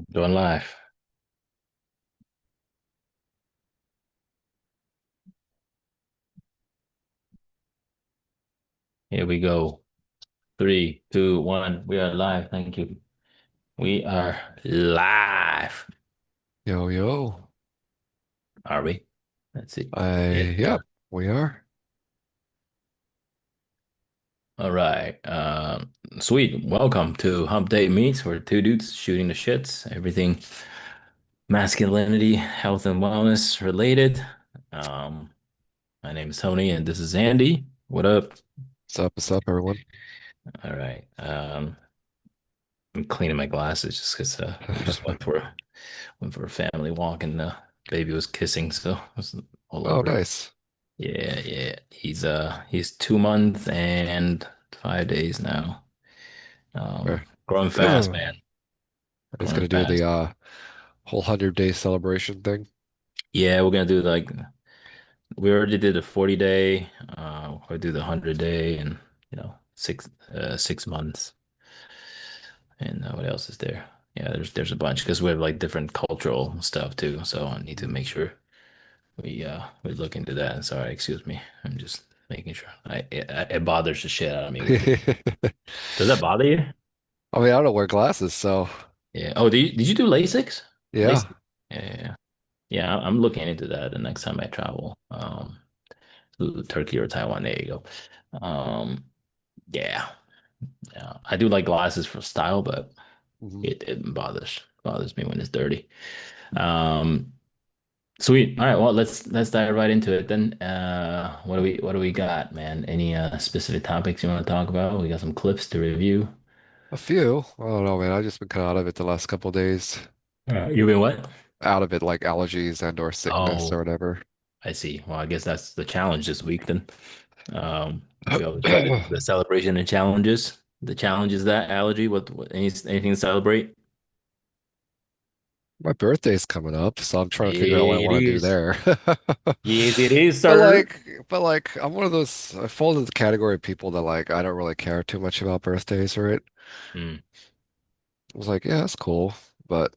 Doing live. Here we go. Three, two, one. We are live. Thank you. We are live. Yo, yo. Are we? Let's see. Yeah, we Yep, are. we are. All right. Sweet. Welcome to Hump Day Meets. We're two dudes shooting the shits. Everything masculinity, health, and wellness related. Um, my name is Tony, and this is Andy. What up? What's up, everyone? All right. I'm cleaning my glasses just because we just went for a family walk and the baby was kissing, so it was all Oh, over. nice. Yeah, yeah. He's 2 months and 5 days now. Okay. Growing fast, man. He's Growing gonna do the fast. whole 100-day celebration thing. Yeah, we're gonna do like we already did the 40 day. We'll do the 100 day and 6 months. And what else is there? Yeah, there's a bunch because we have like different cultural stuff too. So I need to Mhm. make sure we look into that. Sorry, excuse me. I'm just making sure. It bothers the shit out of me with it. Does that bother you? I mean, I don't wear glasses, so Yeah. Oh, did you do LASIK? yeah. LASIK? Yeah, yeah, yeah. Yeah, I'm looking into that the next time I travel. To Turkey or Taiwan. There you go. Um, yeah, yeah. I do like glasses for style, but Mhm. it bothers me when it's dirty. Um, Sweet. All right. Well, let's dive right into it then. What do we got, man? Any specific topics you want to talk about? We got some clips to review. A few. I don't know, man. I've just been kind of out of it the last couple days. You been what? Out of it, like allergies and or sickness or Oh, whatever. I see. Well, I guess that's the challenge this week then. We always try to do the celebration and challenges. The challenge is that allergy. What anything to celebrate? My birthday's coming up, so I'm trying to figure out what I It want to do is. there. Yes, it is, But sir. like, but like, I'm one of those. I fall into the category of people that like I don't really care too much about birthdays, right? Mm, I was like, yeah, that's cool, but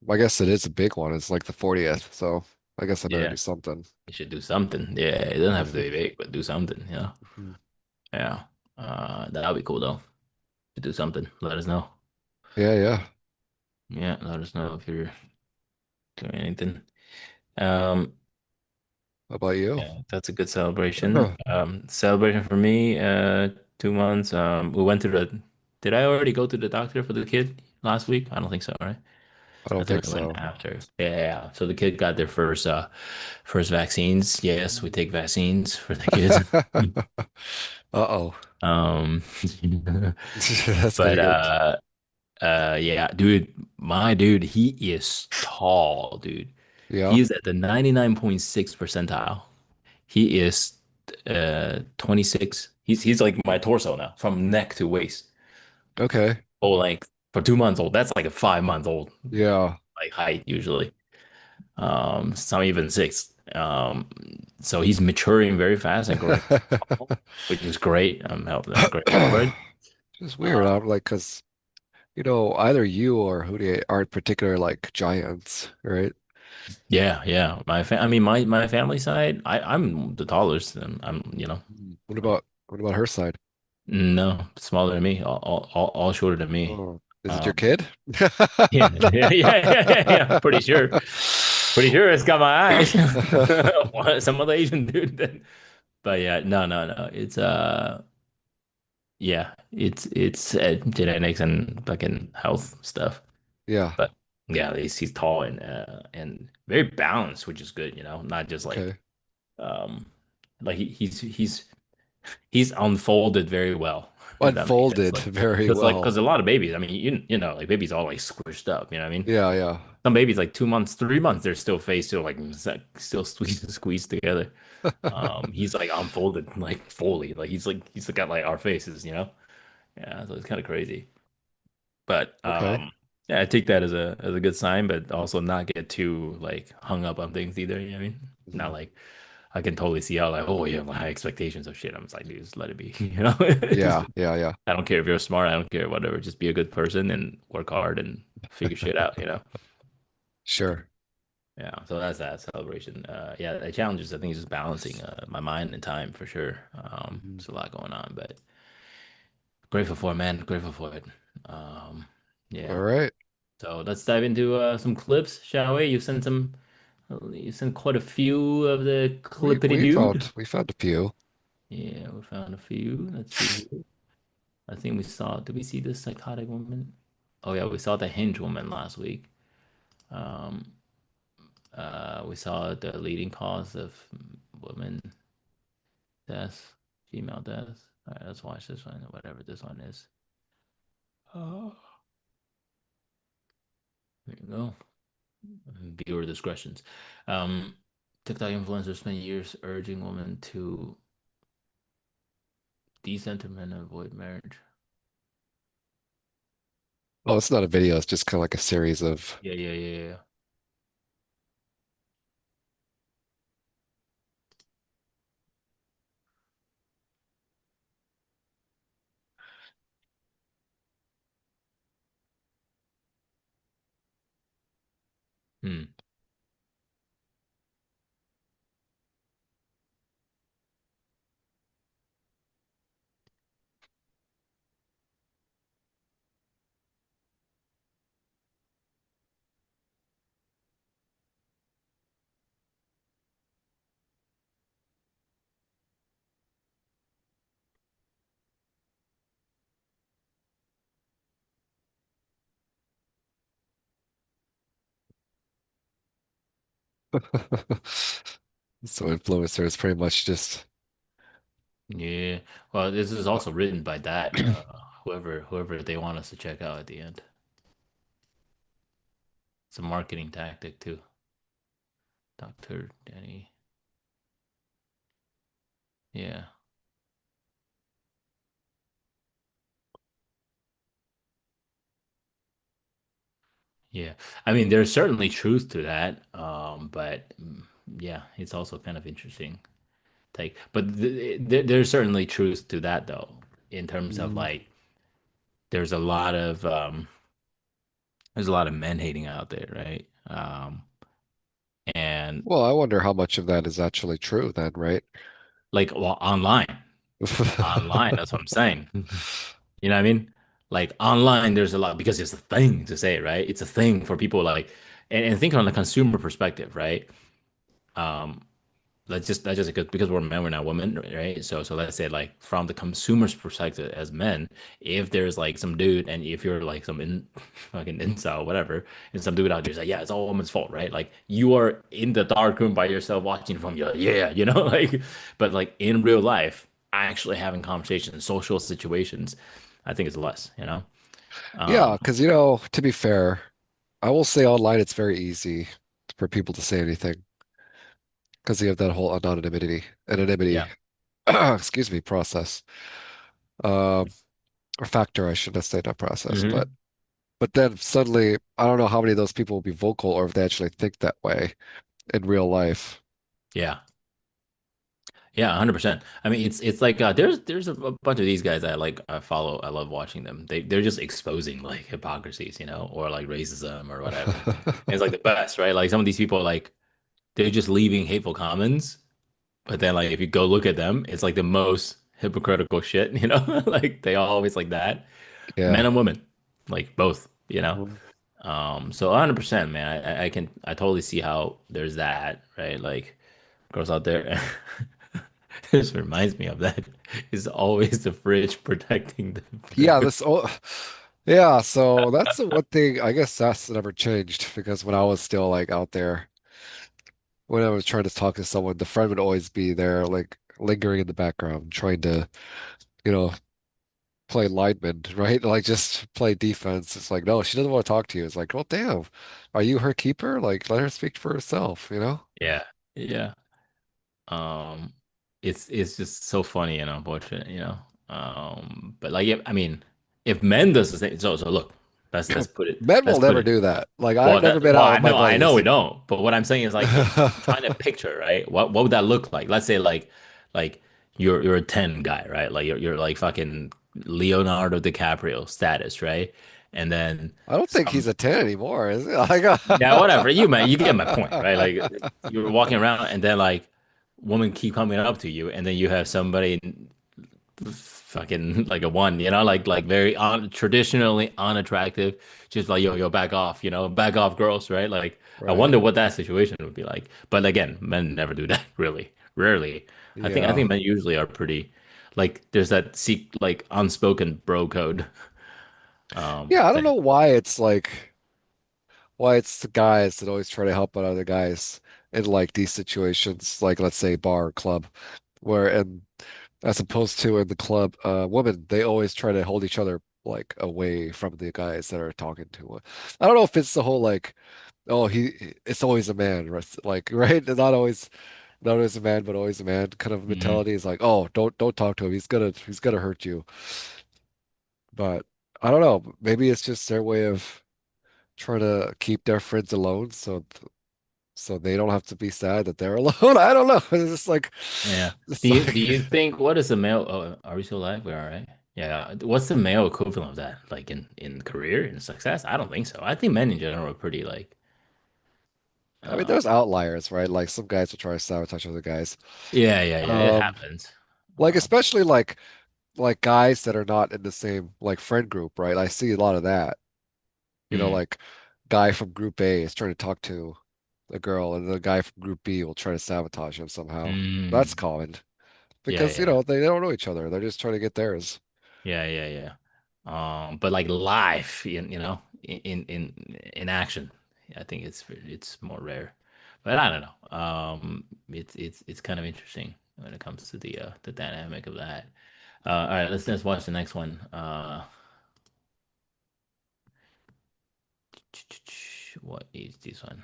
I guess it is a big one. It's like the 40th, so I guess I better yeah, do something. you should do something. Yeah, it doesn't have to be big, but do something. Mhm. Yeah. That'll be cool though. To do something. Let us know. Yeah, yeah. Yeah, let us know if you're doing anything. Um, How about you? yeah, that's a good celebration. Celebration for me, 2 months. We went to the, did I already go to the doctor for the kid last week? I don't think so, right? I I don't think thought I went so. after. Yeah, yeah, yeah. So the kid got their first vaccines. Yes, we take vaccines for the kids. Uh-oh. Um, That's gonna but get, yeah, dude, my dude, he is tall, dude. yeah. He is at the 99.6 percentile. He is 26. He's like my torso now, from neck to waist. Okay. Full length for 2 months old. That's like a 5 month old Yeah. like height usually. Some even six. So he's maturing very fast and growing tall, which is great. I'm helping. I'm great for it. Just weird. Uh, I'm like, because, either you or Hootie aren't particular like giants, right? yeah, yeah. I mean, my family side, I'm the tallest, and What about her side? no smaller than me, all shorter than me. Oh, is it your Um, kid? yeah, yeah, yeah, yeah, yeah, yeah. Pretty sure it's got my eyes. Some other Asian dude. But yeah, no, no, no. Yeah, it's genetics and fucking health stuff. Yeah. But yeah, he's tall and very balanced, which is good. Not just Okay. um like he's unfolded very well, if that makes sense. Unfolded Like, very because well. a lot of babies, I mean, like babies all like squished up. You know what I mean? Yeah, yeah. Some babies like 2 months, 3 months, they're still still like still squeezed together. He's like unfolded like fully, like he's got like our faces. Yeah, so it's kind of crazy. But Okay. yeah, I take that as a good sign, but also not get too like hung up on things either. You know what I mean? Not Mhm. like I can totally see how like, oh, you have high expectations of shit. I'm just like, dude, just let it be. Just Yeah, yeah, yeah. I don't care if you're smart. I don't care whatever. Just be a good person and work hard and figure shit out. Sure. Yeah. So that's that celebration. Yeah, the challenges I think is just balancing my mind and time for sure. Mhm. There's a lot going on, but grateful for it, man. Grateful for it. Um, All yeah. right. So let's dive into some clips, shall we? You sent quite a few of the We clippity we dude. found we found a few. Yeah, we found a few. Let's see. I think we saw. Did we see this psychotic woman? Oh yeah, we saw the hinge woman last week. Um, we saw the leading cause of women deaths, female deaths. All right, let's watch this one, whatever this one is. Oh, there you go. Viewer discretions. Um, TikTok influencers spend years urging women to decenter and avoid marriage. Oh, it's not a video. It's just kind of like a series of. Yeah, yeah, yeah, yeah. Hmm. So influencer is pretty much just. Yeah. Well, this is uh, also written by that whoever they want us to check out at the end. It's a marketing tactic too. Dr. Denny. Yeah. Yeah. I mean, there's certainly truth to that. But yeah, it's also kind of interesting take. But there's certainly truth to that though, in terms of Mm. like there's a lot of men hating out there, right? And Well, I wonder how much of that is actually true then, right? like well, online, that's what I'm saying. You know what I mean? Like online, there's a lot because it's a thing to say, right? It's a thing for people like, and think on the consumer perspective, right? Um, let's just because we're men, we're not women, right? So let's say like from the consumer's perspective as men, if there's like some dude and if you're like some fucking incel, whatever, and some dude out there's like, yeah, it's all woman's fault, right? Like you are in the dark room by yourself watching from your yeah, like, but like in real life, actually having conversations, social situations, I think it's less. Yeah, Um, because to be fair, I will say online it's very easy for people to say anything because you have that whole anonymity, yeah. excuse me, process. Um, or factor, I should not say, not process, but Hmm. then suddenly, I don't know how many of those people will be vocal or if they actually think that way in real life. Yeah. Yeah, 100%. I mean, it's like there's a bunch of these guys I like I follow. I love watching them. They're just exposing like hypocrisies, or like racism or whatever. And it's like the best, right? Like some of these people like they're just leaving hateful comments, but then like if you go look at them, it's like the most hypocritical shit. Like they always like that. Men Yeah. and women, like both. Mhm. So 100%, man. I totally see how there's that, right? Like girls out there. This reminds me of that. Is always the fridge protecting the Yeah, beverage. yeah, so that's the one thing I guess that's never changed because when I was still like out there, when I was trying to talk to someone, the friend would always be there, like lingering in the background, trying to, you know, play lineman, right? Like just play defense. It's like, no, she doesn't want to talk to you. It's like, well, damn, are you her keeper? Like, let her speak for herself? Yeah, yeah. Um, it's just so funny and unfortunate. But like, I mean, if men does the same, so look. Let's put it Men will let's put never it. do that. Like I've Well, never been out with my I know we buddies. don't. But what I'm saying is like I'm trying to picture, right? What would that look like? Let's say like you're a 10 guy, right? Like you're like fucking Leonardo DiCaprio status, right? And then I don't think he's some a 10 anymore, is it? Like, yeah, whatever. You get my point, right? Like you're walking around and then like women keep coming up to you and then you have somebody fucking like a one, like very traditionally unattractive, just like yo, back off, back off, girls, right? Like I right. wonder what that situation would be like. But again, men never do that, really, rarely. I Yeah. think men usually are pretty, like there's that like unspoken bro code Yeah, I don't thing. know why it's the guys that always try to help out other guys in like these situations, like let's say bar or club, where and as opposed to in the club, women, they always try to hold each other like away from the guys that are talking to. I don't know if it's the whole like, oh, it's always a man, right? Like, right? Not always a man, but always a man kind of Mhm. mentality is like, oh, don't talk to him. He's gonna hurt you. But I don't know. Maybe it's just their way of trying to keep their friends alone, so they don't have to be sad that they're alone. I don't know. It's just like Yeah. it's Do you like think what is the male? Are we still live? We're all right. Yeah. What's the male equivalent of that? Like in career and success? I don't think so. I think men in general are pretty like. I mean, Uh, there's outliers, right? Like some guys will try to sabotage other guys. yeah. It Um, happens. like Um, especially like guys that are not in the same like friend group, right? I see a lot of that. mm, Like guy from group A is trying to talk to a girl, and the guy from group B will try to sabotage him somehow. That's mm, common yeah, because, yeah, they don't know each other. They're just trying to get theirs. yeah. But like live, in action, I think it's more rare. But I don't know. It's kind of interesting when it comes to the dynamic of that. All right, let's watch the next one. What is this one?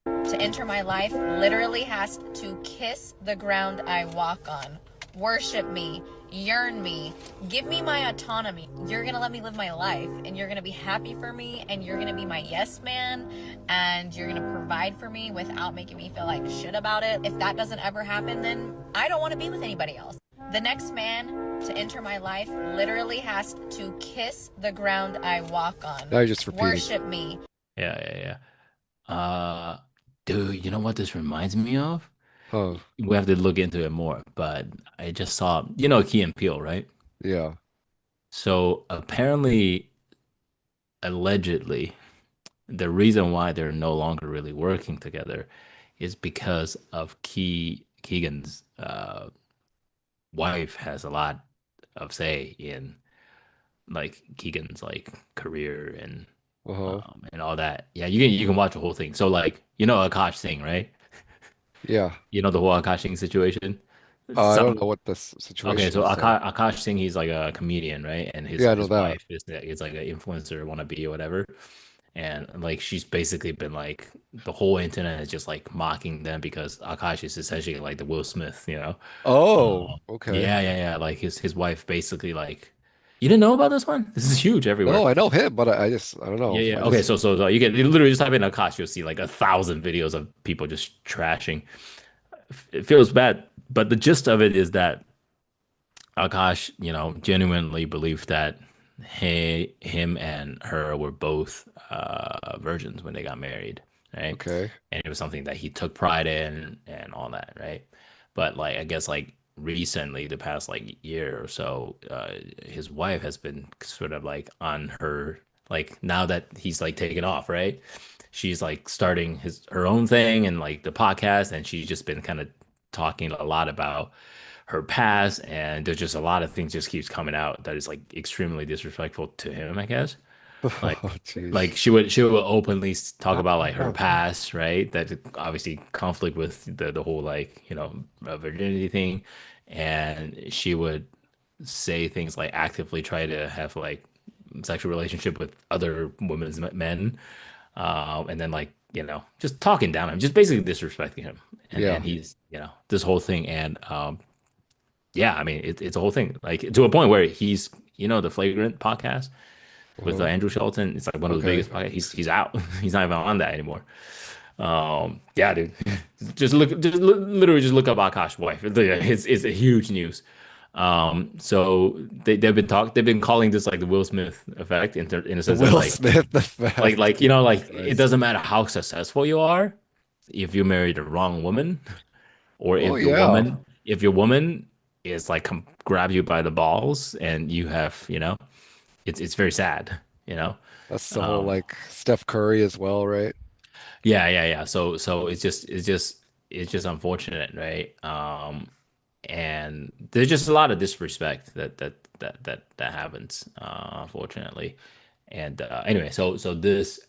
To enter my life literally has to kiss the ground I walk on, worship me, yearn me, give me my autonomy. You're gonna let me live my life and you're gonna be happy for me and you're gonna be my yes man and you're gonna provide for me without making me feel like shit about it. If that doesn't ever happen, then I don't wanna be with anybody else. The next man to enter my life literally has to kiss the ground I walk on, Now you're just repeating. worship me. Yeah. Dude, you know what this reminds me of? Huh. We have to look into it more, but I just saw, Key and Peele, right? Yeah. So apparently, allegedly, the reason why they're no longer really working together is because of Keegan's wife has a lot of say in like Keegan's like career Uh-huh. and all that. Yeah, you can watch the whole thing. So like Akash Singh, right? Yeah. You know the whole Akash Singh situation. I don't Some know what this Okay, situation so is though. Akash Singh, he's like a comedian, right? And his Yeah, I know his that. wife is like an influencer wannabe or whatever. And like she's basically been like the whole internet is just like mocking them because Akash is essentially like the Will Smith. Oh, okay. Yeah. Like his wife basically like you didn't know about this one? This is huge No, everywhere. I know him, but I don't know. Yeah. I Okay, just so you literally just type in Akash, you'll see like 1,000 videos of people just trashing. It feels bad, but the gist of it is that Akash, genuinely believed that him and her were both virgins when they got married, right? okay. And it was something that he took pride in and all that, right? But like, I guess like recently, the past like year or so, his wife has been sort of like on her, like now that he's like taken off, right? She's like starting her own thing and like the podcast, and she's just been kind of talking a lot about her past, and there's just a lot of things just keeps coming out that is like extremely disrespectful to him, I guess. Like, Oh, jeez. like she would openly talk about like her past, right? That obviously conflict with the whole like virginity thing, and she would say things like actively try to have like sexual relationship with other women's men, and then like just talking down on him, just basically disrespecting him, and Yeah. he's this whole thing, and yeah, I mean it's a whole thing, like to a point where he's you know, the Flagrant podcast with Uh-huh. Andrew Shelton. It's like one of the Okay. biggest podcasts. He's out. He's not even on that anymore. Yeah, dude. Just look, literally just look up Akash's wife. It's a huge news. So they've been calling this like the Will Smith effect in a The sense that Will Smith effect. you know, Jesus like it Christ. doesn't matter how successful you are if you marry the wrong woman, or Oh yeah. if your woman is like grab you by the balls and you have, you know, it's very sad, you know. That's the whole Um, like Steph Curry as well, right? yeah. So it's just unfortunate, right? And there's just a lot of disrespect that happens, unfortunately. And anyway, so this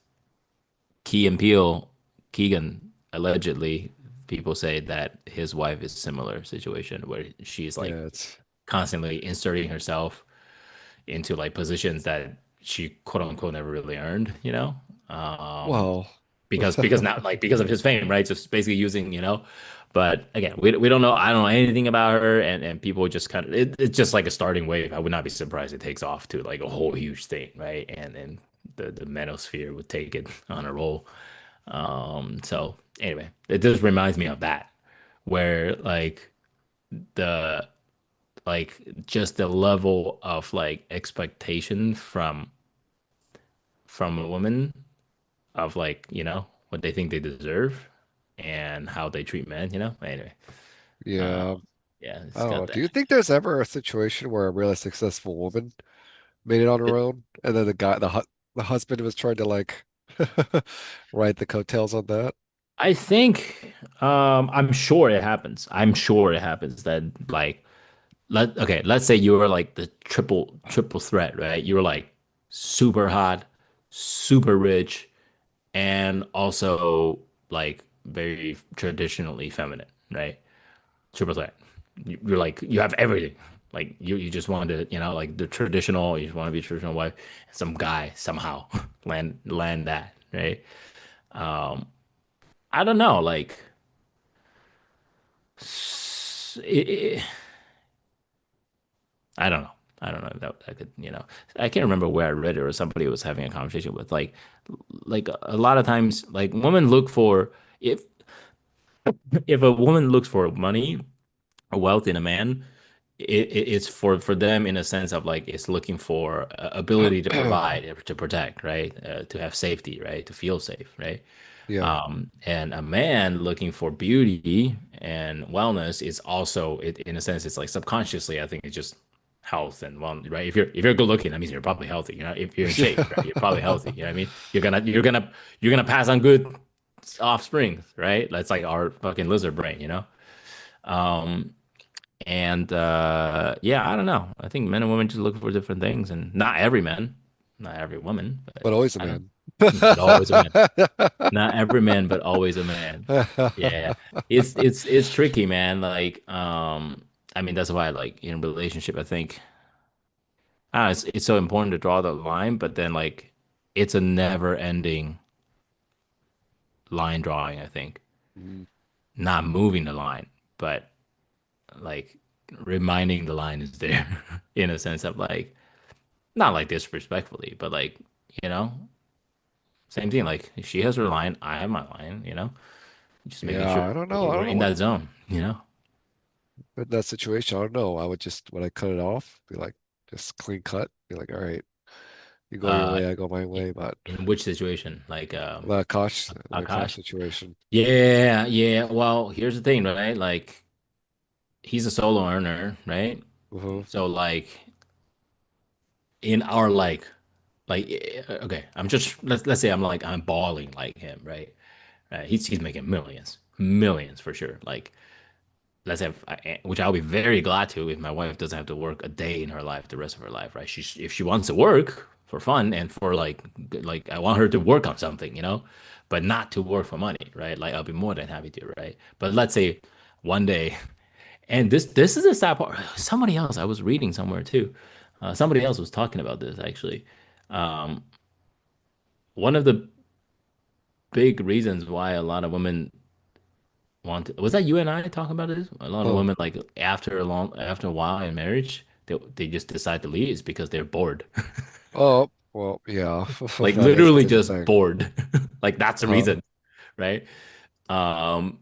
Key and Peele, Keegan, allegedly, people say that his wife is similar situation where she's like Yeah, it's constantly inserting herself into like positions that she quote unquote never really earned, you know? Um, well. because now like because of his fame, right? Just basically using, you know. But again, we don't know. I don't know anything about her, and people just kind of it's just like a starting wave. I would not be surprised it takes off to like a whole huge thing, right? And the manosphere would take it on a roll. So anyway, it just reminds me of that, where the like just the level of like expectation from a woman of like, you know, what they think they deserve and how they treat men, you know? Anyway, uh, Yeah. yeah, I it's don't got know. Do you that. think there's ever a situation where a really successful woman made it on her It, own, and then the husband was trying to like ride the coattails on that? I think, I'm sure it happens. I'm sure it happens that like, let's say you were like the triple threat, right? You were like super hot, super rich, and also like very traditionally feminine, right? Triple threat. You're like you have everything. Like you just want to, you know, like the traditional. You just want to be a traditional wife. And some guy somehow land that, right? Um, I don't know. Like it, I don't know. I don't know if that could, you know, I can't remember where I read it or somebody was having a conversation with like a lot of times like women look for if a woman looks for money or wealth in a man, it's for them in a sense of like it's looking for ability to provide, to protect, right? To have safety, right? To feel safe, right? Yeah. And a man looking for beauty and wellness is also, in a sense, it's like subconsciously, I think it's just health and wellness, right? If you're good looking, that means you're probably healthy. You know, if you're in shape, right, you're probably healthy. You know what I mean? You're gonna pass on good offspring, right? That's like our fucking lizard brain, you know? Um, and yeah, I don't know. I think men and women just look for different things, and not every man, not every woman, but But always a I don't, man. but always a man. Not every man, but always a man. Yeah, it's tricky, man. Like, I mean, that's why, like, in a relationship, I think, it's so important to draw the line, but then like, it's a never-ending line drawing. I think Mm, not moving the line, but like reminding the line is there in a sense of like, not like disrespectfully, but like, you know, same thing. Like, she has her line, I have my line. You know, just making yeah, sure I don't know. I we're don't know in what that zone. You know. in that situation. I don't know. I would just when I cut it off, be like, just clean cut. Be like, all right, you go your Uh, way, I go my way. But in which situation? Like, the Akash Akash? situation. Yeah. Well, here's the thing, right? Like, he's a solo earner, right? Uh-huh. So, like, in our okay, I'm just let's say I'm balling like him, right? Right. He's making millions for sure. Like, let's have, which I'll be very glad to if my wife doesn't have to work a day in her life, the rest of her life, right? If she wants to work for fun and for like I want her to work on something, you know, but not to work for money, right? Like, I'll be more than happy to, right? But let's say one day, and this is a sad part. Somebody else I was reading somewhere too. Somebody else was talking about this actually. Um, One of the big reasons why a lot of women was that you and I talking about this? A lot of Oh, women like after a while in marriage, they just decide to leave is because they're bored. Oh, well, yeah, Like that is literally always a just thing. bored. Like that's the Uh, reason, right? Um,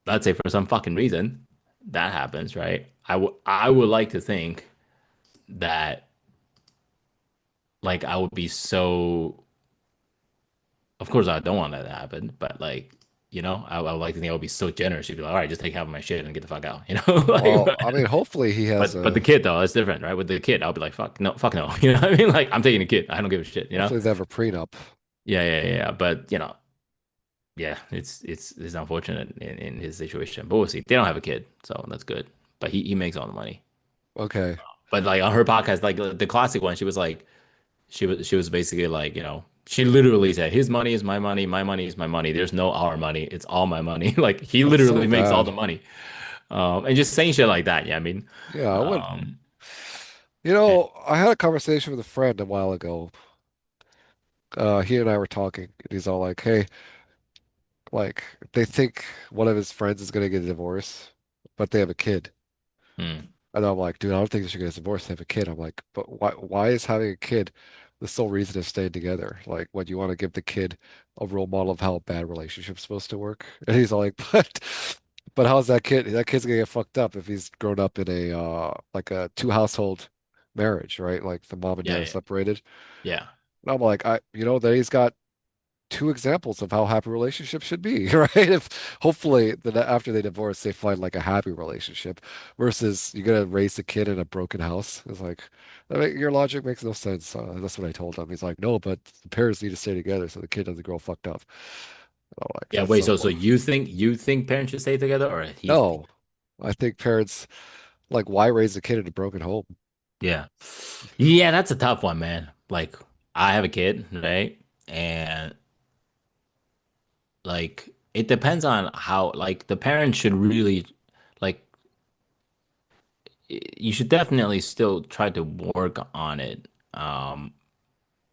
let's say for some fucking reason that happens, right? I would like to think that like I would be so of course I don't want that to happen, but like I would like to think I would be so generous. You'd be like, all right, just take half of my shit and get the fuck out, like, well, I mean, hopefully he has but the a. kid though, that's different, right? With the kid, I'll be like, fuck no, you know what I mean? Like I'm taking a kid, I don't give a shit, Hopefully they have a prenup. yeah. But yeah, it's unfortunate in his situation, but we'll see. They don't have a kid, so that's good. But he makes all the money. Okay. But like on her podcast, like the classic one, she was like, she was basically like, she literally said, his money is my money is my money. There's no our money, it's all my money. Like he That's so literally makes all bad. the money. And just saying shit like that. Yeah, I mean, Yeah, I would. um, I had a conversation with a friend a while ago. He and I were talking, and he's all like, "Hey, like they think one of his friends is gonna get a divorce, but they have a kid." hmm, And I'm like, "Dude, I don't think they should get a divorce. They have a kid." I'm like, "But why is having a kid the sole reason of staying together? Like, what you want to give the kid a role model of how a bad relationship's supposed to work?" And he's all like, "But how's that kid? That kid's gonna get fucked up if he's grown up in a like a two household marriage, right? Like the mom and dad yeah, are yeah, separated." yeah, And I'm like, that he's got two examples of how happy relationships should be, right? If hopefully that after they divorce, they find like a happy relationship versus you're gonna raise a kid in a broken house. It's like your logic makes no sense. That's what I told him. He's like, no, but the parents need to stay together so the kid doesn't grow fucked up. I'm like, yeah. that's Wait, so so you think parents should stay together, or he think? no. I think parents like why raise a kid in a broken home? Yeah, yeah, that's a tough one, man. Like I have a kid, right? And like it depends on how like the parents should really like you should definitely still try to work on it.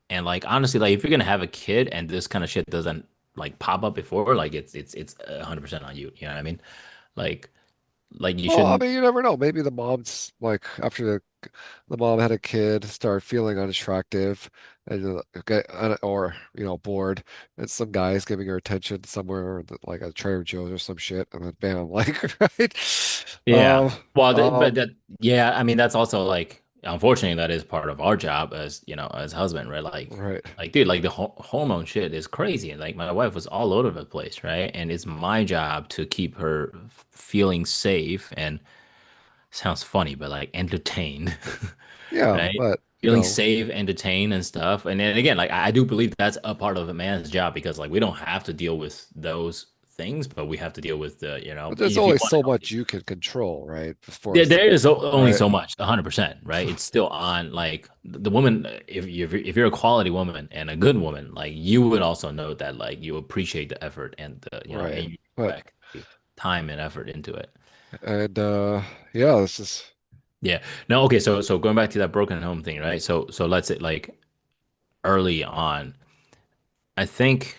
And like honestly, like if you're gonna have a kid and this kind of shit doesn't like pop up before, like it's 100% on you. You know what I mean? Like you Well, I shouldn't. mean, you never know. Maybe the mom's like after the mom had a kid, start feeling unattractive, and get or bored, and some guy's giving her attention somewhere like a Trader Joe's or some shit, and then bam, like right. Yeah. Um, Well, but um, that yeah, I mean that's also like unfortunately that is part of our job as as husband, right? right. Like dude, like the ho hormone shit is crazy. Like my wife was all over the place, right? And it's my job to keep her feeling safe and sounds funny, but like entertained, Yeah, right? but Feeling safe, entertained, and stuff. And then again, like I do believe that's a part of a man's job because like we don't have to deal with those things, but we have to deal with the, but there's if you only want a so healthy. much you can control, right? As far There, as there is only right, so much, 100%, right? It's still on like the woman. If you're a quality woman and a good woman, like you would also know that like you appreciate the effort and the right. and you But put time and effort into it. and yeah, this is Yeah. No, okay, so going back to that broken home thing, right? So let's say like early on, I think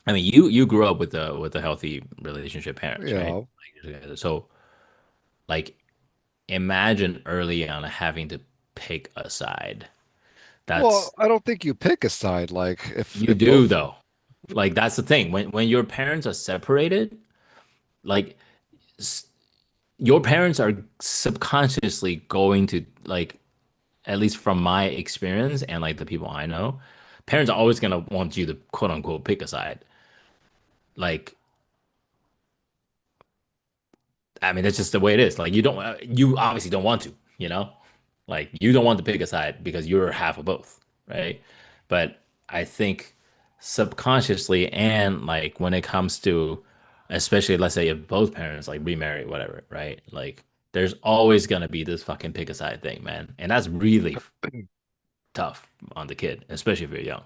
I mean you grew up with a healthy relationship parents, right? yeah. Like, so like imagine early on having to pick a side. Well, That's I don't think you pick a side. Like you if do both. though. Like that's the thing. When your parents are separated, like s- your parents are subconsciously going to like at least from my experience and like the people I know, parents are always gonna want you to quote unquote pick a side. Like, I mean, that's just the way it is. Like, you obviously don't want to, like you don't want to pick a side because you're half of both, right? But I think subconsciously and like when it comes to, especially let's say if both parents like remarry, whatever, right? Like, there's always gonna be this fucking pick a side thing, man, and that's really tough on the kid, especially if you're young.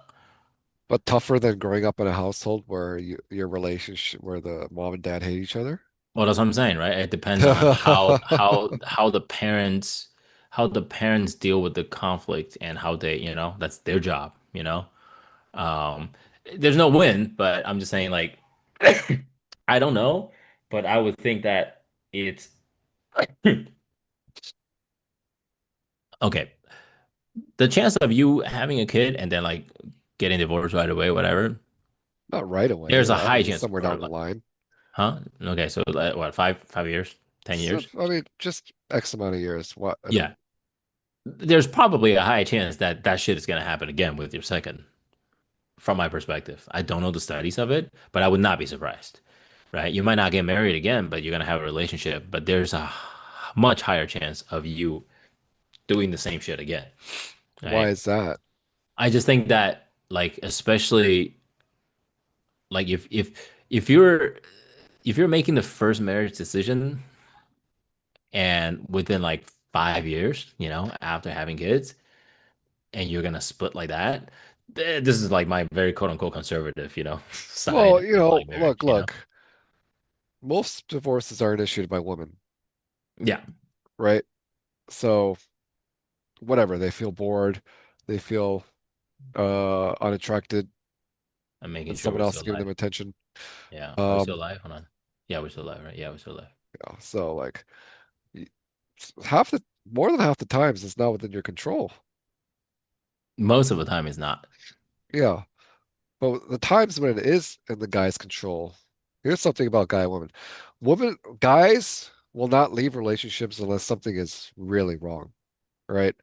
But tougher than growing up in a household where your relationship where the mom and dad hate each other. Well, that's what I'm saying, right? It depends on how the parents deal with the conflict and how they, that's their job, Um, there's no win, but I'm just saying, like, I don't know, but I would think that it's okay, the chance of you having a kid and then like getting divorced right away, whatever, Not right away, there's a but I high mean chance, somewhere or down the like, line. huh? Okay, so like, what, 5 years, 10 years? I mean, just X amount of years. What? And Yeah, then, there's probably a high chance that that shit is gonna happen again with your second. From my perspective, I don't know the studies of it, but I would not be surprised. Right? You might not get married again, but you're gonna have a relationship. But there's a much higher chance of you doing the same shit again. why Right? is that? I just think that like especially like if you're if you're making the first marriage decision and within like 5 years, after having kids, and you're gonna split like that, this is like my very quote unquote conservative, Well, side of like look, marriage. look. Most divorces are initiated by women, Yeah, right? So whatever, they feel bored, they feel unattracted, I'm making and sure someone we're else still is giving alive. them attention. Yeah, are we still Um, alive? Hold on. Yeah, we're still alive, right? Yeah, we're still alive. so like y- half the more than half the times it's not within your control. Most of the time, it's not. Yeah. But the times when it is in the guy's control, here's something about guy and woman. Guys will not leave relationships unless something is really wrong, right?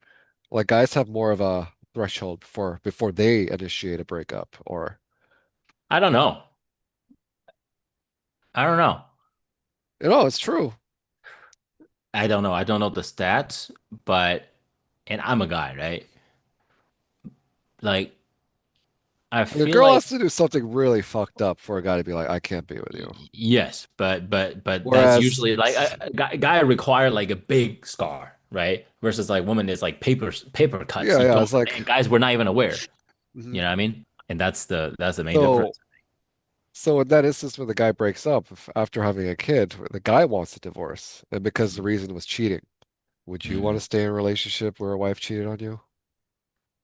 Like guys have more of a threshold before they initiate a breakup or I don't know. I don't know. it's true. I don't know. I don't know the stats, but and I'm a guy, right? Like I Like a feel girl like has to do something really fucked up for a guy to be like, I can't be with you. yes, but that's Whereas, usually like a guy require like a big scar, right? Versus like woman is like paper cuts. yeah, You yeah, don't it's like, and guys we're not even aware. You mhm. know what I mean? And that's the main So difference. So in that instance, when the guy breaks up after having a kid, the guy wants a divorce, and because the reason was cheating, would you want to Mm. stay in a relationship where a wife cheated on you?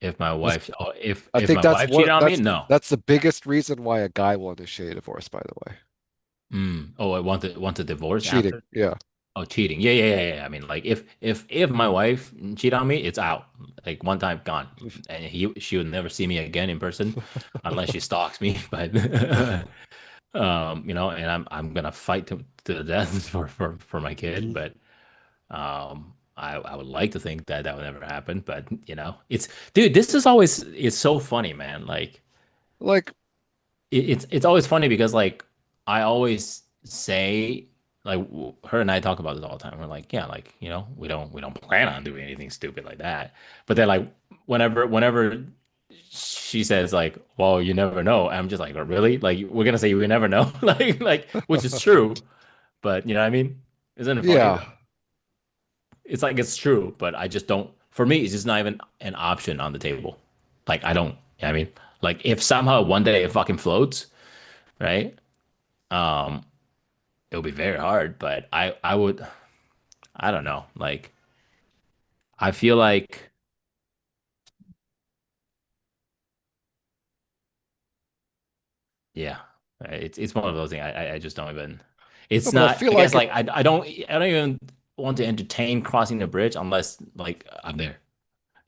If my That's, wife, oh, if I if think my wife cheated on me, no. that's the biggest reason why a guy will initiate a divorce, by the way. Oh, I want a divorce Cheating, after. yeah. Oh, cheating. Yeah, yeah, yeah, yeah. I mean, like if my wife cheat on me, it's out. Like one time gone, and she would never see me again in person, unless she stalks me. But and I'm gonna fight to the death for my kid. Mhm. But I would like to think that that would never happen. But it's dude, this is always it's so funny, man. Like Like, it's always funny because like I always say like her and I talk about this all the time. We're like, yeah, like we don't plan on doing anything stupid like that. But then like whenever she says like, well, you never know. I'm just like, oh, really? Like we're gonna say we never know, like which is true. But you know what I mean? Isn't it funny yeah. though? It's like it's true, but I just don't. For me, it's just not even an option on the table. Like I don't. You know what I mean, like if somehow one day it fucking floats, right? Um, it'll be very hard, but I would I don't know. Like I feel like yeah, it's one of those things. I just don't even. No, It's but I not. feel I guess like like I don't even want to entertain crossing the bridge unless like I'm there,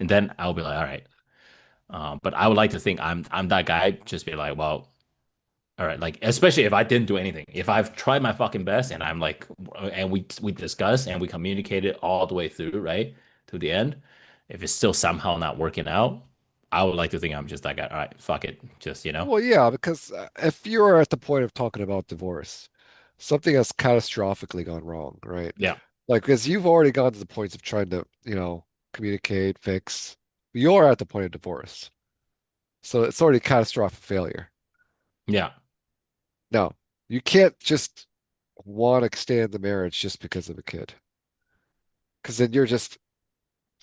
and then I'll be like, all right. But I would like to think I'm that guy. Just be like, well, all right. Like especially if I didn't do anything, if I've tried my fucking best and I'm like, and we discuss and we communicate it all the way through, right, to the end. If it's still somehow not working out, I would like to think I'm just that guy. All right, fuck it, just well, yeah, because if you're at the point of talking about divorce, something has catastrophically gone wrong, right? yeah, Like, because you've already gone to the points of trying to, communicate, fix. You're at the point of divorce. So it's already catastrophic failure. yeah, Now, you can't just want to extend the marriage just because of a kid, because then you're just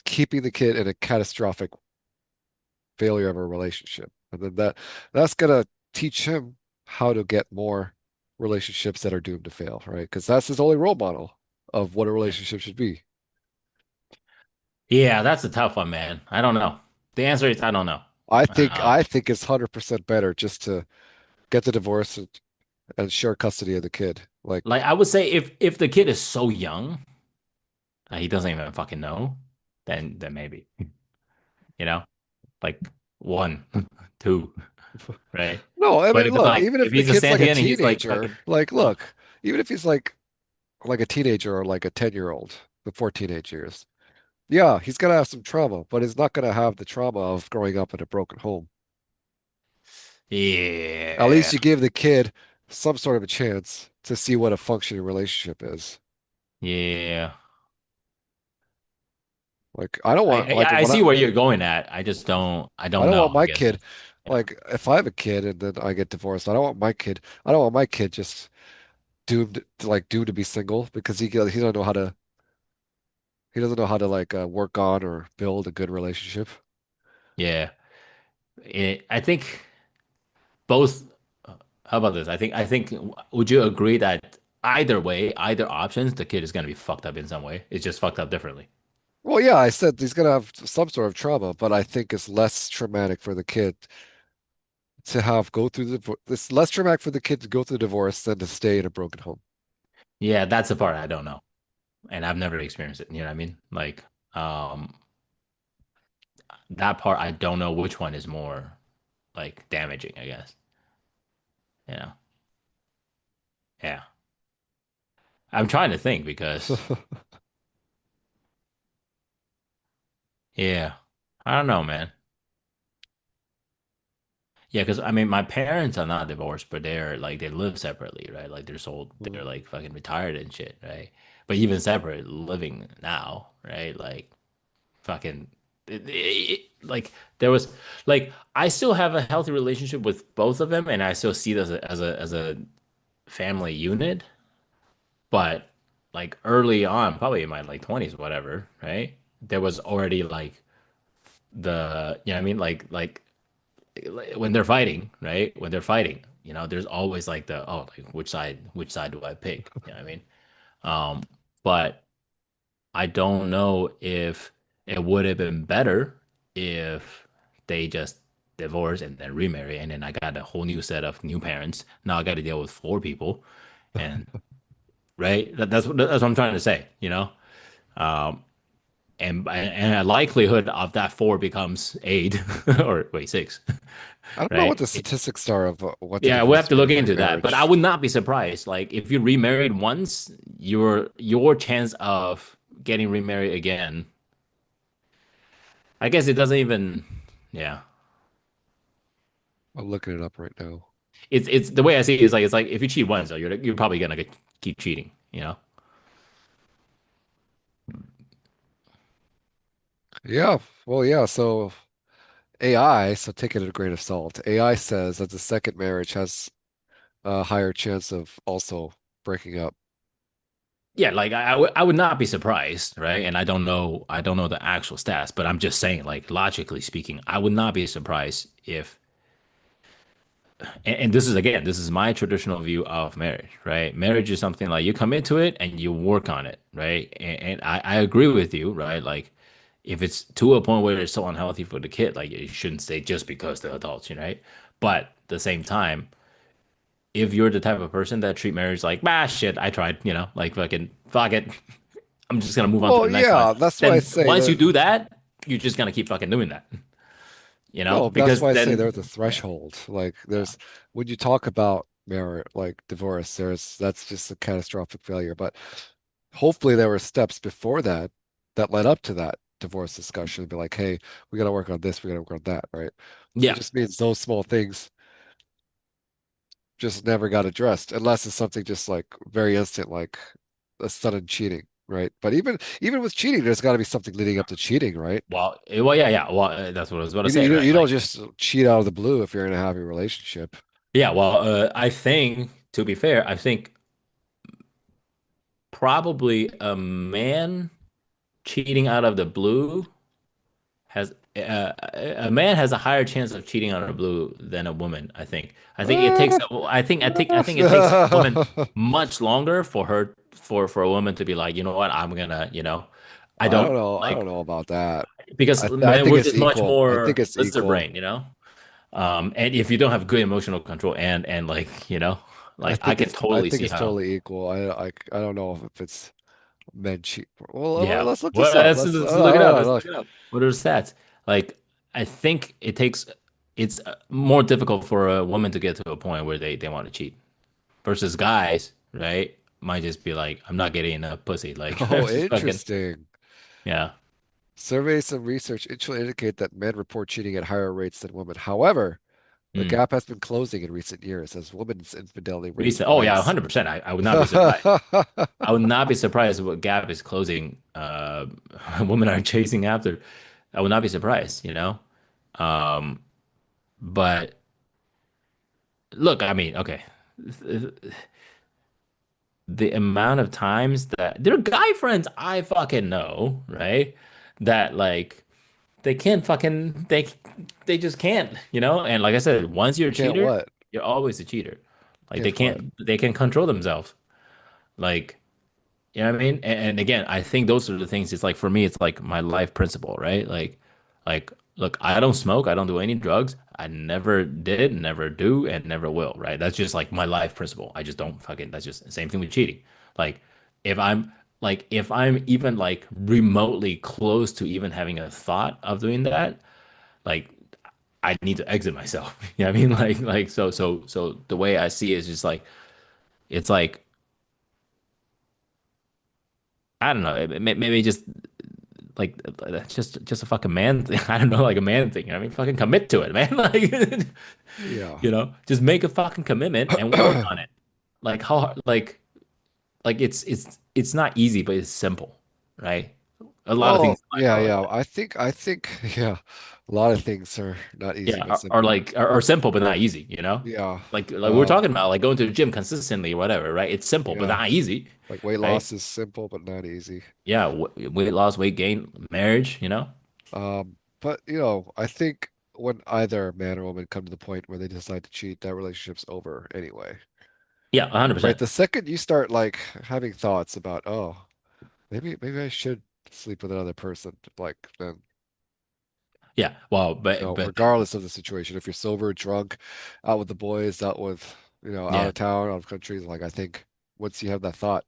keeping the kid in a catastrophic failure of a relationship. And then that's gonna teach him how to get more relationships that are doomed to fail, right? Because that's his only role model of what a relationship should be. yeah. That's a tough one, man. I don't know. The answer is I don't know. I think it's 100% better just to get the divorce and share custody of the kid. Like, Like I would say if the kid is so young, he doesn't even fucking know. then maybe, you know, like one, two, right? No, I But mean, if it's look, like even if if the he's a kid's like a sentient and he's like teenager, fucking, like, uh, look, even if he's like a teenager or like a 10-year-old before teenage years, yeah, he's gonna have some trauma, but he's not gonna have the trauma of growing up in a broken home. At least yeah, you give the kid some sort of a chance to see what a functioning relationship is. yeah. Like, I don't want like I when see where you're going at. I I don't don't know, want I my guess. kid, Yeah. like if I have a kid and then I get divorced, I don't want my kid just doomed to be single because he doesn't know how to like work on or build a good relationship. Yeah. I think both how about this? I think would you agree that either way, either options, the kid is gonna be fucked up in some way. It's just fucked up differently. Well, yeah, I said he's gonna have some sort of trauma, but I think it's less traumatic for the kid to have go through it's less traumatic for the kid to go through the divorce than to stay in a broken home. Yeah, that's the part I don't know. And I've never experienced it. You know what I mean? Like, um, that part I don't know which one is more like damaging, I guess. You know? Yeah. I'm trying to think because yeah. I don't know, man. Yeah, because I mean, my parents are not divorced, but they're like they live separately, right? Like they're like fucking retired and shit, right? But even separate living now, right? Like fucking, like there was like I still have a healthy relationship with both of them, and I still see this as a family unit. But like early on, probably in my like 20s, whatever, right? There was already like you know what I mean? Like when they're fighting, right? When they're fighting, there's always like like which side do I pick? You know what I mean? But I don't know if it would have been better if they just divorce and then remarry, and then I got a whole new set of new parents. Now I got to deal with four people, and right, that's what I'm trying to say, and a likelihood of that four becomes eight or wait six, I don't know what right? the statistics are of what the Yeah, we have divorce to rate look of into that. But I remarriage. would not be surprised. Like if you remarried once, your chance of getting remarried again, I guess it doesn't even, yeah. I'm looking it up right now. It's the way I see it is like it's like if you cheat once, though, you're probably gonna keep cheating, you know? Yeah, well, yeah. So AI, so take it at a grain of salt. AI says that the second marriage has a higher chance of also breaking up. Yeah, like I would not be surprised, right? And I don't know the actual stats, but I'm just saying, like logically speaking, I would not be surprised if and this is again, this is my traditional view of marriage, right? Marriage is something like you commit to it and you work on it, right? And I agree with you, right? Like if it's to a point where it's so unhealthy for the kid, like you shouldn't stay just because they're adults, right? But at the same time, if you're the type of person that treat marriage like, bah, shit, I tried, like fucking fuck it, I'm just gonna move on to Well, the next one. yeah, that's why I Then say once you that. do that, you're just gonna keep fucking doing that, No, that's because why I say then, there's a yeah, threshold. Like yeah, there's when you talk about marriage, like divorce, that's just a catastrophic failure. But hopefully there were steps before that that led up to that divorce discussion. Be like, hey, we got to work on this, we got to work on that, right? It yeah. just means those small things just never got addressed, unless it's something just like very instant, like a sudden cheating, right? But even with cheating, there's got to be something leading up to cheating, right? Well, yeah, yeah. Well, that's what I was about to say, You right? don't Like, just cheat out of the blue if you're in a happy relationship. yeah. Well, I think to be fair, I think probably a man cheating out of the blue has a man has a higher chance of cheating out of the blue than a woman. I think it takes. Uh, I think it takes a woman much longer for her for a woman to be like, you know what, I'm gonna, I I don't don't know. I don't like know about that. because I men think we're it's just much equal. I think more it's lizard equal. brain. And if you don't have good emotional control like, like I can I totally think see it's how. totally equal. I don't know if it's Men cheat. Well, Yeah. let's look Well, this up. let's look it up. Let's look Look. it up. What are the stats? Like, I think it's more difficult for a woman to get to a point where they want to cheat versus guys, right? Might just be like, I'm not getting enough pussy. Like, Oh, just fucking, interesting. yeah. Surveys and research actually indicate that men report cheating at higher rates than women. However, the Mm. gap has been closing in recent years as women's infidelity rates Recent. Oh yeah, rise. 100%. I would not be surprised. I would not be surprised if what gap is closing. Women are chasing after. I would not be surprised, you know? Um, but look, I mean, okay. The amount of times that there are guy friends I fucking know, right? That like they can't fucking they just can't, you know? And like I said, once you're You a can't cheater, what? you're always a cheater. Like Can't what? they can control themselves. Like, you know what I mean? And again, I think those are the things. It's like for me, it's like my life principle, right? Like, look, I don't smoke, I don't do any drugs. I never did, never do, and never will, right? That's just like my life principle. I just don't fucking. That's just the same thing with cheating. Like, if I'm if I'm even like remotely close to even having a thought of doing that, like I need to exit myself. You know what I mean? So the way I see it is just like it's like I don't know. Maybe just like that's just a fucking man thing. I don't know, like a man thing. I mean, fucking commit to it, man. Like, Yeah. just make a fucking commitment and work on it. Like how, like it's not easy, but it's simple, right? A lot of things Well, in life yeah, are like yeah. that. I think, yeah, a lot of things are not easy Yeah, but or simple. like are simple but not easy. You know, Yeah. like we're Um, talking about like going to the gym consistently or whatever, right? It's simple but yeah. not easy, Like weight right? loss is simple but not easy. Yeah, weight loss, weight gain, marriage. You know. But I think when either man or woman come to the point where they decide to cheat, that relationship's over anyway. Yeah, 100 Right? percent. The second you start like having thoughts about, oh, maybe I should sleep with another person, like then, Yeah. Well, but regardless of the situation, if you're sober, drunk, out with the boys, out with, out yeah. of town, out of countries, like I think once you have that thought,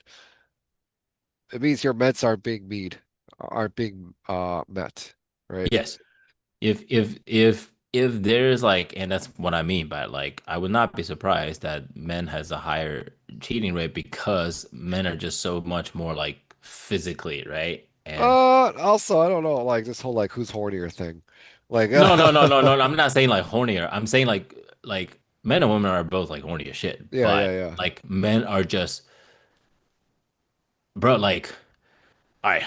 it means your meds aren't being met, right? Yes. If there's like, and that's what I mean by like, I would not be surprised that men has a higher cheating rate because men are just so much more like physically, right? And Also, I don't know, like this whole like who's hornier thing. Like, no. I'm not saying like hornier. I'm saying like men and women are both like horny as shit, yeah, but yeah, yeah. like men are just, bro, like, all right.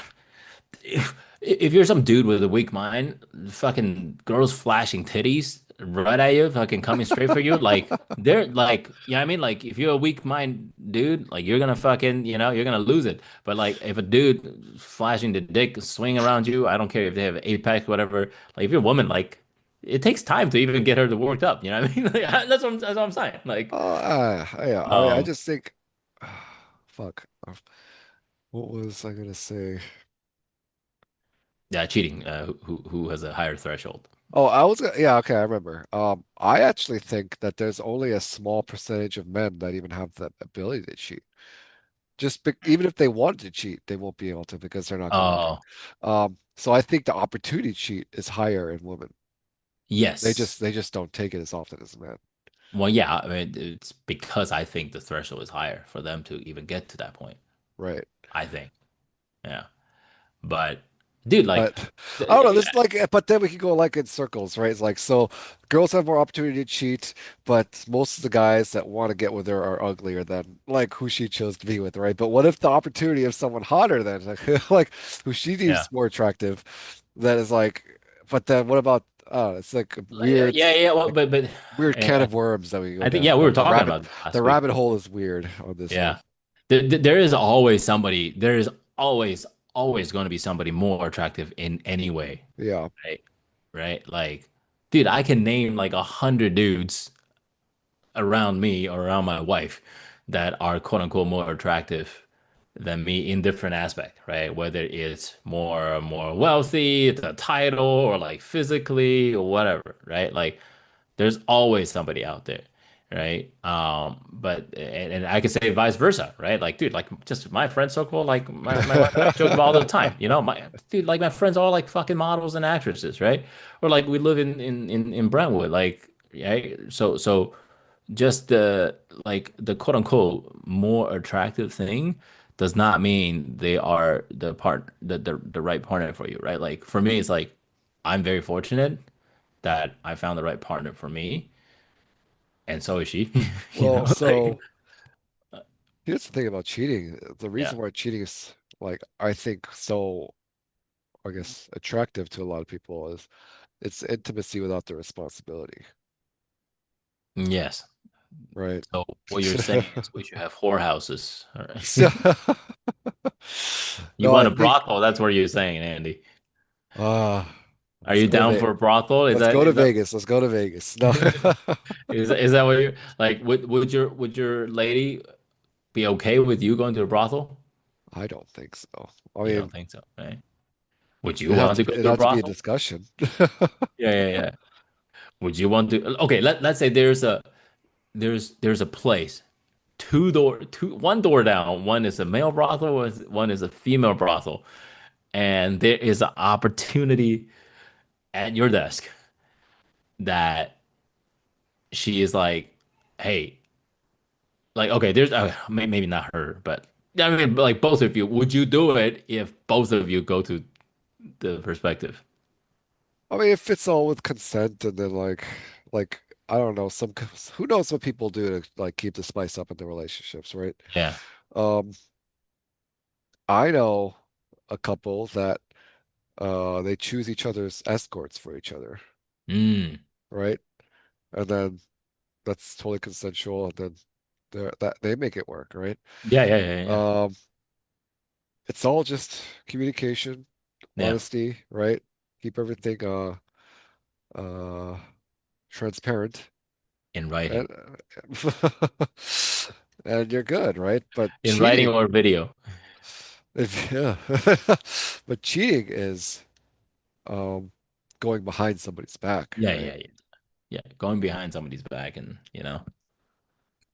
If you're some dude with a weak mind, fucking girls flashing titties right at you, fucking coming straight for you, like they're like, yeah, I mean, like if you're a weak mind dude, like you're gonna fucking, you're gonna lose it. But like if a dude flashing the dick swing around you, I don't care if they have apex, whatever. Like if you're a woman, like it takes time to even get her to worked up. You know what I mean? Like, that's what I'm saying. Like, Yeah. I um, just think, fuck. What was I gonna say? yeah, cheating. Who has a higher threshold? Oh, yeah, okay, I remember. I actually think that there's only a small percentage of men that even have the ability to cheat. Even if they wanted to cheat, they won't be able to because they're not going to. Oh, So I think the opportunity to cheat is higher in women. They just yes. they just don't take it as often as men, Well, yeah, I mean, it's because I think the threshold is higher for them to even get to that point. right? I think, yeah. But, dude, like, But I don't know. yeah, This like, but then we can go like in circles, right? It's like so, girls have more opportunity to cheat, but most of the guys that want to get with her are uglier than like who she chose to be with, right? But what if the opportunity of someone hotter than like who she yeah, deems more attractive, that is like, but then what about? It's like a yeah. Well, but weird can I, of worms that we go I think, down. yeah, we were The talking rabbit, about this the last week. rabbit hole is weird on this one. Yeah, there is always somebody. There is always going to be somebody more attractive in any way, Yeah. right? Right? Like, dude, I can name like 100 dudes around me or around my wife that are quote unquote more attractive than me in different aspect, right? Whether it's more wealthy, the title, or like physically or whatever, right? Like there's always somebody out there, right? But and I could say vice versa, right? Like, dude, like just my friend circle, like my wife and I joke about all the time, you know, my dude, like my friends all like fucking models and actresses, right? Or like we live in Brentwood, like, right? So just the like the quote unquote more attractive thing does not mean they are the right partner for you, right? Like for me, it's like I'm very fortunate that I found the right partner for me, and so is she. You Well, know, like so here's the thing about cheating. The yeah, reason why cheating is like I think so, I guess, attractive to a lot of people is it's intimacy without the responsibility, yes. right? So what you're saying is we should have whorehouses. All So, right. You no, want I a think brothel? That's what you're saying, Andy. uh Are let's you go to down for a brothel? let's go to Is that Vegas. Let's go to Vegas. No. is that what you like? Would your lady be okay with you going to a brothel? I don't think so. I You don't mean, think so, right? Would you want to go it'd to a have to be a brothel? discussion. Yeah, yeah, yeah. Would you want to? Okay, let's say there's a place, one door down. One is a male brothel, one is a female brothel, and there is an opportunity at your desk that she is like, hey, like okay, there's maybe not her, but I mean, like both of you, would you do it if both of you go to the perspective? I mean, if it's all with consent and then like I don't know, who knows what people do to like keep the spice up in their relationships, right? Yeah. Um, I know a couple that they choose each other's escorts for each other, Mm. right? And then that's totally consensual, and then that they make it work, right? Yeah, yeah, yeah, yeah. Um, it's all just communication, Yeah. honesty, right? Keep everything uh transparent In writing. and and you're good, right? But In writing cheating, or video. yeah, but cheating is um going behind somebody's back, Yeah, right? yeah, yeah. Yeah. Going behind somebody's back and,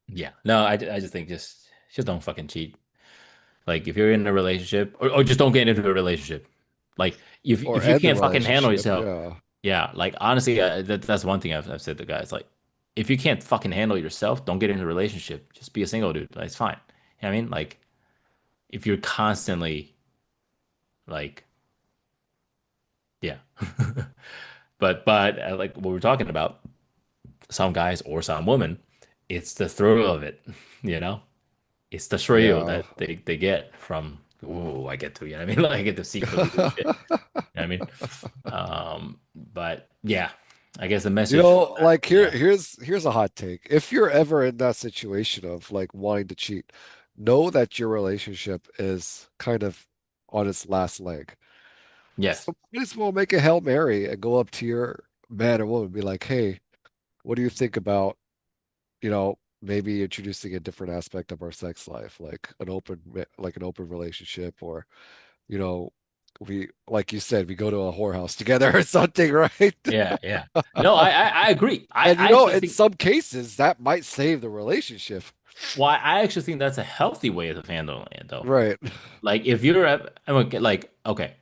yeah. No, I just think just don't fucking cheat. Like if you're in a relationship or just don't get into a relationship. Like Or if you end the can't fucking handle relationship, yourself, yeah. yeah, like honestly, that's one thing I've said to guys. Like if you can't fucking handle yourself, don't get into a relationship. Just be a single dude. Like, it's fine. You know what I mean? Like if you're constantly like, yeah. But like what we're talking about, some guys or some women, it's the thrill of it, you know? It's the thrill Yeah. that they get from, oh, I get to, you know what I mean? Like I get to secretly do shit. You know what I mean? But yeah, I guess the You message from know, that, like yeah. here's a hot take. If you're ever in that situation of like wanting to cheat, know that your relationship is kind of on its last leg. Yes. So might as well make a Hail Mary and go up to your man or woman and be like, hey, what do you think about, maybe introducing a different aspect of our sex life, like an open relationship, or, you know, we, like you said, we go to a whorehouse together or something, right? Yeah, yeah. No, I agree. And I actually in think some cases that might save the relationship. Well, I actually think that's a healthy way of handling it, though. Right. Like if you're at, I'm like, okay,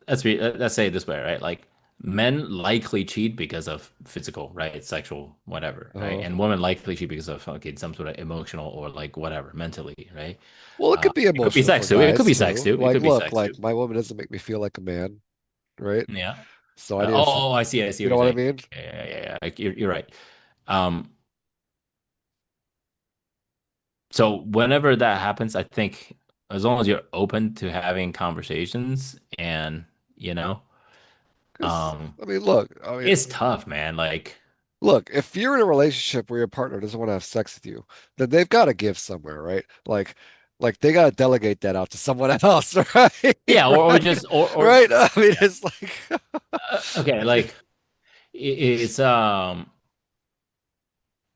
let's say it this way, right? Like men likely cheat because of physical, right? Sexual, whatever, right? Uh, And women likely cheat because of okay, some sort of emotional or like whatever, mentally, right? well, it could be It could be emotional for sex too. It could guys be sex too. too. It Like, could be look, sex too. like my woman doesn't make me feel like a man, right? Yeah. So I need to find, I see you what you're know what I saying. mean? Yeah, yeah, yeah, yeah. Like you're right. Um, so whenever that happens, I think as long as you're open to having conversations and, you know, Because um, I mean, look, it's tough, man. Like, if you're in a relationship where your partner doesn't want to have sex with you, then they've got to give somewhere, right? Like they got to delegate that out to someone else, right? yeah, or Right? just or Right? I mean, yeah. it's like, Okay, like it's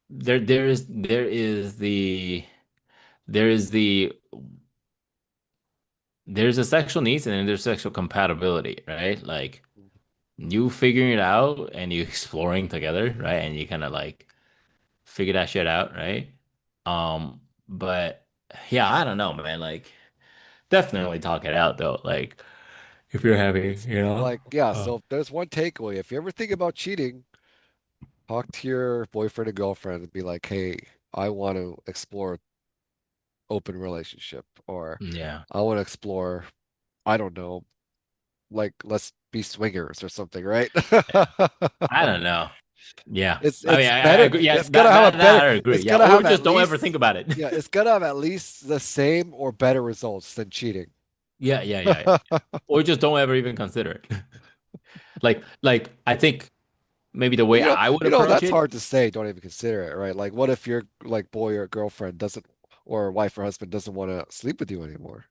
there is the there's a sexual needs and then there's sexual compatibility, right? Like you figuring it out and you exploring together, right? And you kind of like figure that shit out, right? But yeah, I don't know, man. Like, definitely talk it out though. Like, if you're having, you know, Like, yeah, uh, so if there's one takeaway. If you ever think about cheating, talk to your boyfriend and girlfriend and be like, hey, I want to explore open relationship, or yeah, I want to explore, I don't know, like let's be swingers or something, right? yeah. I don't know. Yeah, I mean, It's I better. agree. Yeah, It's gonna have a that better. I agree. It's Yeah, gonna or have at just don't ever think least, about it. yeah, it's gonna have at least the same or better results than cheating. Yeah. Or just don't ever even consider it. Like I think maybe the way I would approach That's it. hard to say. Don't even consider it, right? Like, what if your like boy or girlfriend doesn't, or wife or husband doesn't want to sleep with you anymore,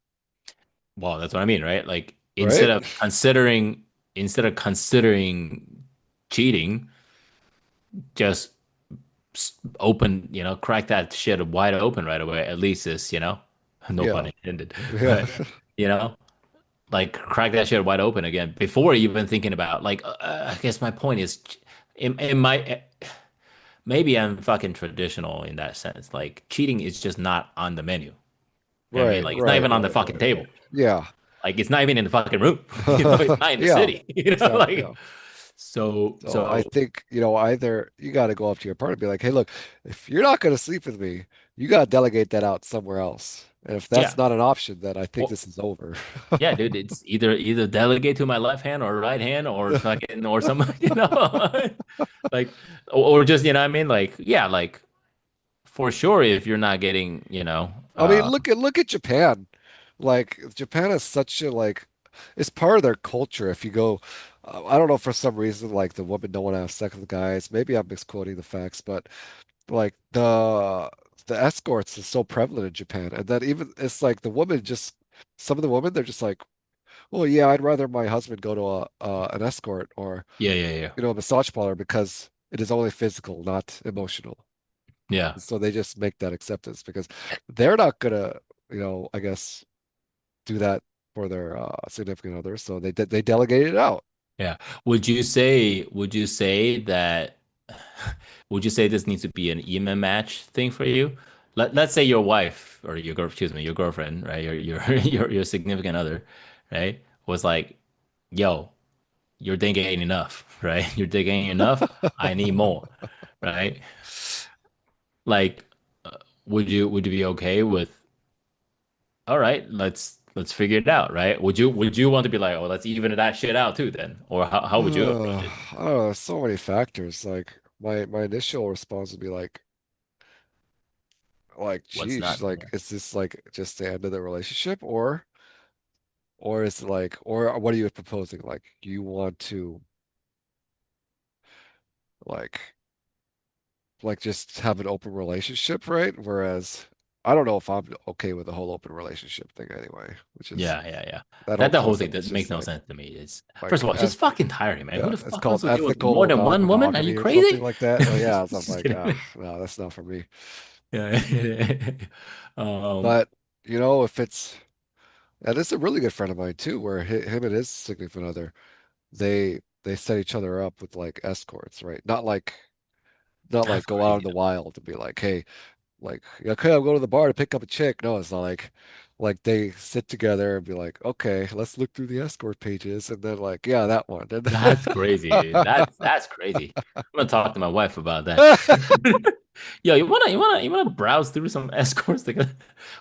Well, that's what I mean, right? Like right? instead of considering cheating, just open, crack that shit wide open right away. At least it's, no pun Yeah, intended, yeah, but you know, like crack that shit wide open again before even thinking about like. I guess my point is, in my maybe I'm fucking traditional in that sense. Like cheating is just not on the menu. You know what I mean? right, Like it's not right, even on the right, fucking right. table. Yeah, Like it's not even in the fucking room. It's not in the yeah, city. yeah. Like so So I so think, either you got to go up to your partner and be like, hey, look, if you're not going to sleep with me, you got to delegate that out somewhere else. And if that's yeah. not an option, then I think Well, this is over. yeah, dude, it's either delegate to my left hand or right hand or fucking or some like or just what I mean? Like, yeah, like for sure if you're not getting, I mean, look at Japan. Like Japan is such a like it's part of their culture. If you go, I don't know for some reason like the women don't want to have sex with guys. Maybe I'm misquoting the facts, but like the escorts is so prevalent in Japan, and then even it's like the women just some of the women they're just like, well, yeah, I'd rather my husband go to a an escort or yeah. a massage parlor because it is only physical, not emotional. Yeah. So they just make that acceptance because they're not gonna, I guess do that for their significant others. So they delegate it out. Yeah. Would you say that would you say this needs to be an even match thing for you? Let's say your wife or your girl, excuse me, your girlfriend, right? Your significant other, right? Was like, yo, your dick ain't enough, right? Your dick ain't enough. I need more, right? Like, would you be okay with, all right, let's figure it out, right? Would you want to be like, oh, let's even that shit out too then? Or how would you approach it? I don't know, there's so many factors. Like my initial response would be What's geez, not? like, is this like just the end of the relationship, or is it like, or what are you proposing? Like, you want to like just have an open relationship, right? Whereas I don't know if I'm okay with the whole open relationship thing anyway, which is Yeah. that whole That whole thing concept is that just makes no sense to me. It's first like of all, it's just fucking tiring, man. Who yeah, the it's fuck wants called to deal with more ethical than one woman? Are you non-monogamy or something crazy? like that. Oh yeah, so I'm Just like, kidding. no, that's not for me. Yeah. Um, But if it's and it's a really good friend of mine too, where him and his significant other, they set each other up with like escorts, right? Not like that's go out in crazy the though. wild to be like, hey, like, okay, I'm going to the bar to pick up a chick. No, it's not like they sit together and be like, okay, let's look through the escort pages, and then like, yeah, that one. And That's crazy, dude. That's crazy. I'm gonna talk to my wife about that. Yo, you wanna browse through some escorts?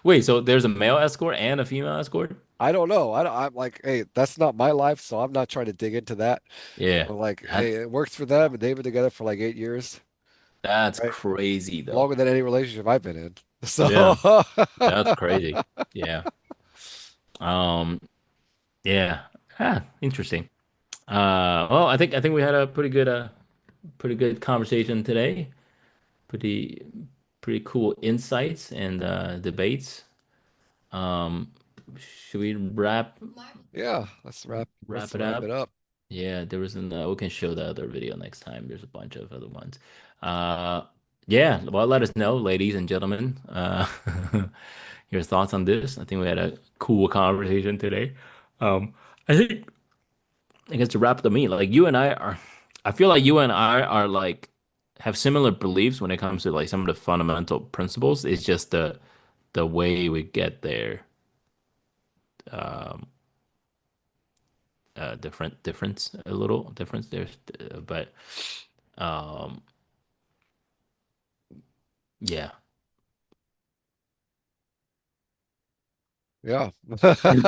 Wait, so there's a male escort and a female escort? I don't know. I'm like, hey, that's not my life, so I'm not trying to dig into that. Yeah, I'm like, hey, that's it works for them, and they've been together for like 8 years, that's right? crazy though. Longer than any relationship I've been in. So, Yeah, that's crazy. Yeah. Um. Yeah. Interesting. Well, I think we had a pretty good conversation today. Pretty pretty cool insights and debates. Um, should we yeah, let's wrap wrap let's it wrap up? it up. Yeah, there was an we can show the other video next time. There's a bunch of other ones. Uh, yeah, well, let us know, ladies and gentlemen, your thoughts on this. I think we had a cool conversation today. Um, I think I guess to wrap the meet, like you and I are, I feel like you and I are like have similar beliefs when it comes to like some of the fundamental principles. It's just the way we get there, um, difference a little difference there, but um, yeah. Yeah. And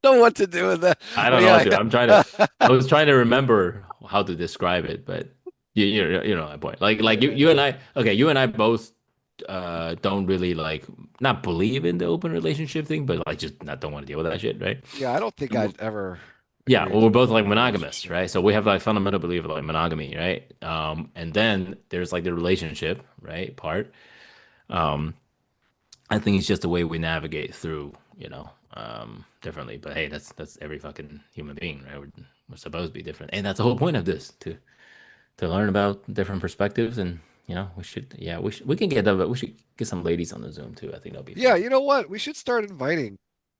Don't know what to do with that. I But don't know what yeah, to. I'm trying to. I was trying to remember how to describe it, but you know my point. Like yeah, you and yeah. I. Okay, you and I both don't really like not believe in the open relationship thing, but like just not don't want to deal with that shit, right? Yeah, I don't think I'd ever Yeah, agree well, to we're an both like open monogamous, relationship. right? So we have like fundamental belief of like monogamy, right? And then there's like the relationship, right? Part. Um, I think it's just the way we navigate through, differently. But hey, that's every fucking human being, right? We're supposed to be different, and that's the whole point of this to learn about different perspectives. And we can get that, but we should get some ladies on the Zoom too. I think that'll be Yeah, fun. you know what? We should start inviting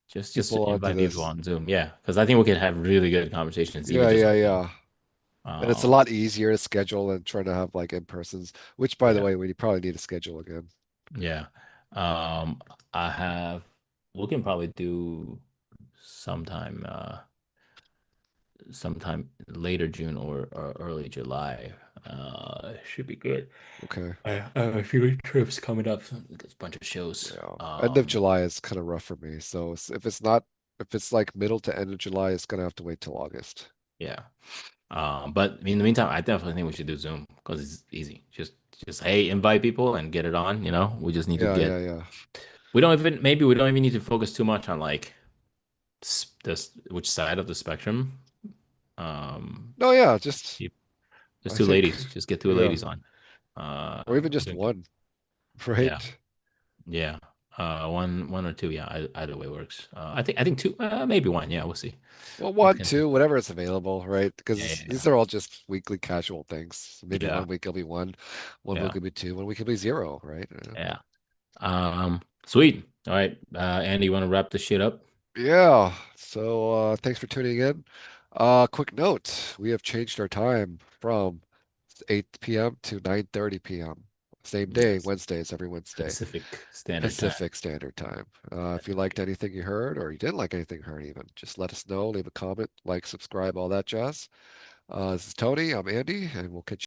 Just people onto invite people this. on Zoom, yeah, because I think we can have really good conversations, even Yeah, just yeah, like yeah. And it's a um, lot easier to schedule than trying to have like in persons, which by the yeah, way, we probably need to schedule again. yeah. Um, I have. We can probably do sometime. Sometime later June or early July. Should be good. Okay. I have a few trips coming up. There's a bunch of shows. Yeah. End of July is kind of rough for me. So if it's not, if it's like middle to end of July, it's gonna have to wait till August. Yeah. But in the meantime, I definitely think we should do Zoom because it's easy. Just hey, invite people and get it on. We just need to Yeah, yeah, get. yeah. We don't even need to focus too much on like this which side of the spectrum. Um, No, yeah, just just I two think, ladies. Just get two yeah, ladies on. or even We just can, one, yeah. right? Yeah. One or two. Yeah. Either way works. I think two. Maybe one. Yeah. We'll see. Well, We one, can. two, whatever is available, right? Because Yeah. these are all just weekly casual things. So maybe Yeah. one week it'll be one week Yeah. it'll be two, one week it'll be zero, right? Yeah. Sweet. All right. Andy, you want to wrap this shit up? Yeah. So thanks for tuning in. Quick note, we have changed our time from 8 p.m. to 9:30 p.m. Same day, Yes. Wednesdays, every Wednesday, Pacific Standard Time. Pacific Standard Time. If you liked anything you heard or you didn't like anything you heard even, just let us know, leave a comment, like, subscribe, all that jazz. This is Tony, I'm Andy, and we'll catch